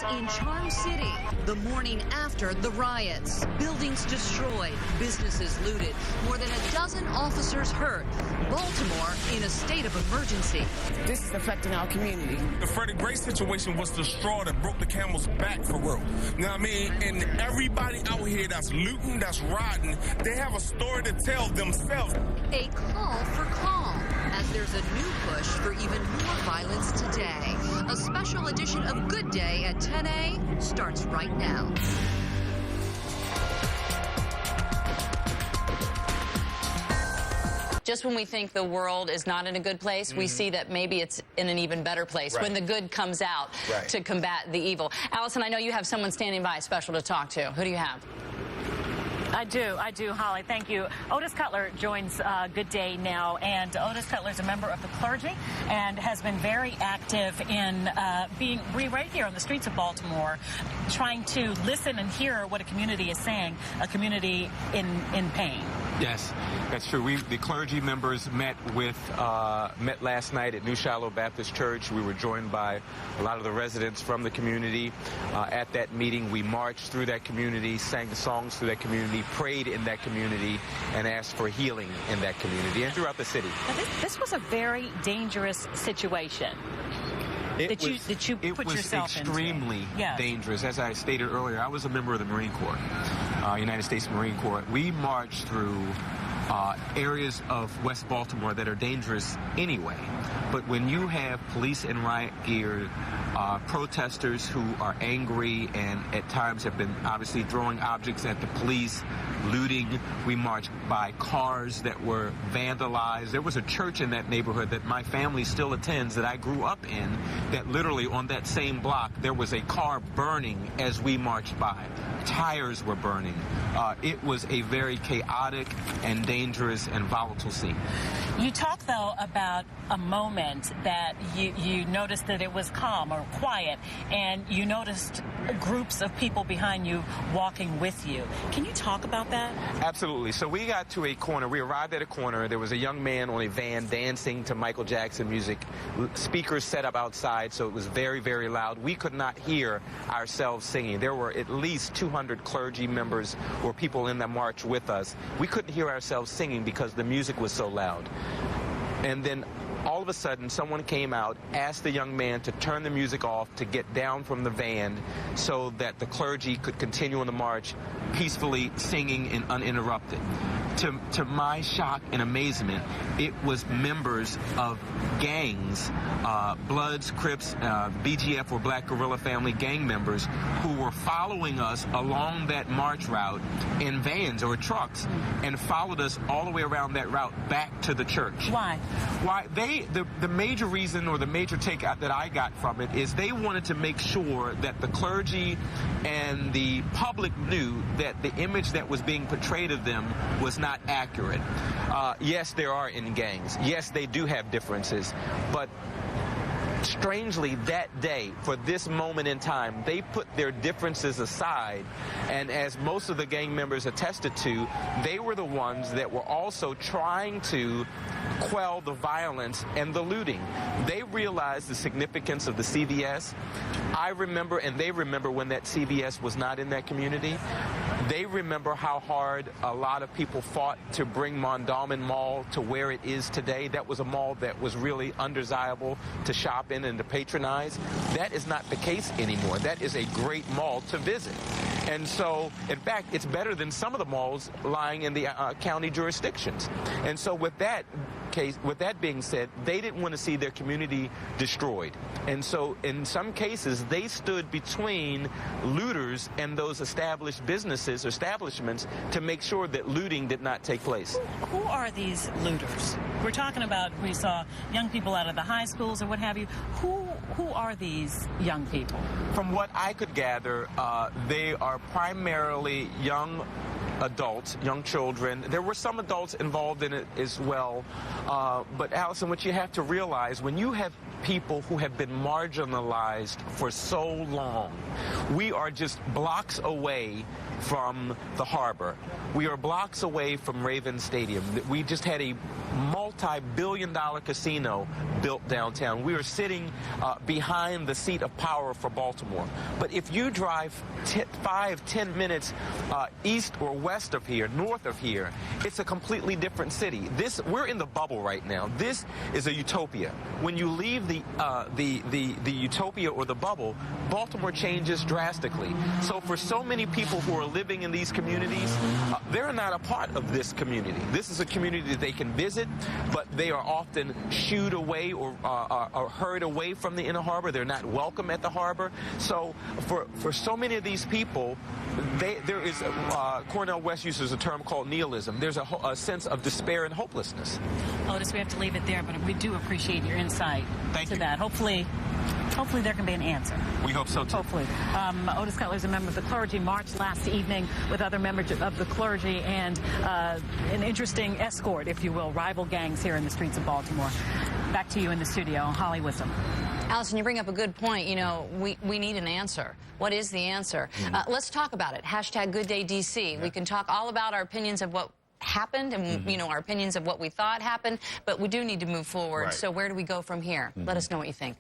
This in Charm City, the morning after the riots. Buildings destroyed, businesses looted, more than a dozen officers hurt. Baltimore in a state of emergency. This is affecting our community. The Freddie Gray situation was the straw that broke the camel's back for real. You know what I mean? And everybody out here that's looting, that's rioting, they have a story to tell themselves. A call for calm, as there's a new push for even more violence today. A special edition of Good Day at 10 starts right now. Just when we think the world is not in a good place, we see that maybe it's in an even better place when the good comes out to combat the evil. Allison, I know you have someone standing by special to talk to. Who do you have? I do, Holly. Thank you. Otis Cutler joins Good Day now, and Otis Cutler is a member of the clergy and has been very active in being right here on the streets of Baltimore, trying to listen and hear what a community is saying, a community in pain. Yes, that's true. The clergy members met last night at New Shiloh Baptist Church. We were joined by a lot of the residents from the community. At that meeting, we marched through that community, sang the songs through that community, prayed in that community, and asked for healing in that community and throughout the city. Now this was a very dangerous situation. That you put yourself into. It was extremely dangerous. As I stated earlier, I was a member of the Marine Corps, United States Marine Corps. We marched through areas of West Baltimore that are dangerous anyway. But when you have police in riot gear, protesters who are angry and at times have been obviously throwing objects at the police, looting, we marched by cars that were vandalized. There was a church in that neighborhood that my family still attends that I grew up in, that literally on that same block there was a car burning as we marched by. Tires were burning. It was a very chaotic and dangerous and volatile scene. You talk, though, about a moment that you noticed that it was calm or quiet, and you noticed groups of people behind you walking with you. Can you talk about that? Absolutely. So we got to a corner. We arrived at a corner. There was a young man on a van dancing to Michael Jackson music. Speakers set up outside, so it was very, very loud. We could not hear ourselves singing. There were at least 200 clergy members or people in the march with us. We couldn't hear ourselves singing because the music was so loud. And then all of a sudden, someone came out, asked the young man to turn the music off, to get down from the van so that the clergy could continue on the march peacefully singing and uninterrupted. To my shock and amazement, it was members of gangs, Bloods, Crips, BGF or Black Guerrilla Family gang members who were following us along that march route in vans or trucks and followed us all the way around that route back to the church. Why? Why? The major reason or the major takeout that I got from it is they wanted to make sure that the clergy and the public knew that the image that was being portrayed of them was not accurate. Yes, there are in gangs. Yes, they do have differences. But strangely, that day, for this moment in time, they put their differences aside. And as most of the gang members attested to, they were the ones that were also trying to quell the violence and the looting. They realized the significance of the CVS. I remember, and they remember, when that CVS was not in that community. They remember how hard a lot of people fought to bring Mondawmin Mall to where it is today. That was a mall that was really undesirable to shop in and to patronize. That is not the case anymore. That is a great mall to visit. And so, in fact, it's better than some of the malls lying in the county jurisdictions. And so with that being said, they didn't want to see their community destroyed. And so in some cases, they stood between looters and those established businesses or establishments to make sure that looting did not take place. Who are these looters? We're talking about, we saw young people out of the high schools or what have you. Who are these young people? From what I could gather, they are primarily young adults, young children. There were some adults involved in it as well. But Allison, what you have to realize, when you have people who have been marginalized for so long. We are just blocks away from the harbor. We are blocks away from Raven Stadium. We just had a multi-billion-dollar casino built downtown. We are sitting behind the seat of power for Baltimore. But if you drive 5-10 minutes east or west of here, north of here, it's a completely different city. We're in the bubble right now. This is a utopia. When you leave the utopia or the bubble, Baltimore changes drastically. So for so many people who are living in these communities, they're not a part of this community. This is a community that they can visit, but they are often shooed away or hurried away from the inner harbor. They're not welcome at the harbor. So for so many of these people, there is, Cornel West uses a term called nihilism. There's a sense of despair and hopelessness. Otis, we have to leave it there, but we do appreciate your insight to that. Hopefully there can be an answer. We hope so, too. Hopefully. Otis Cutler is a member of the clergy, marched last evening with other members of the clergy and an interesting escort, if you will, rival gangs here in the streets of Baltimore. Back to you in the studio, Holly Wisdom. Allison, you bring up a good point. You know, we need an answer. What is the answer? Let's talk about it. #GoodDayDC. We can talk all about our opinions of what happened and, you know, our opinions of what we thought happened, but we do need to move forward. So where do we go from here? Let us know what you think.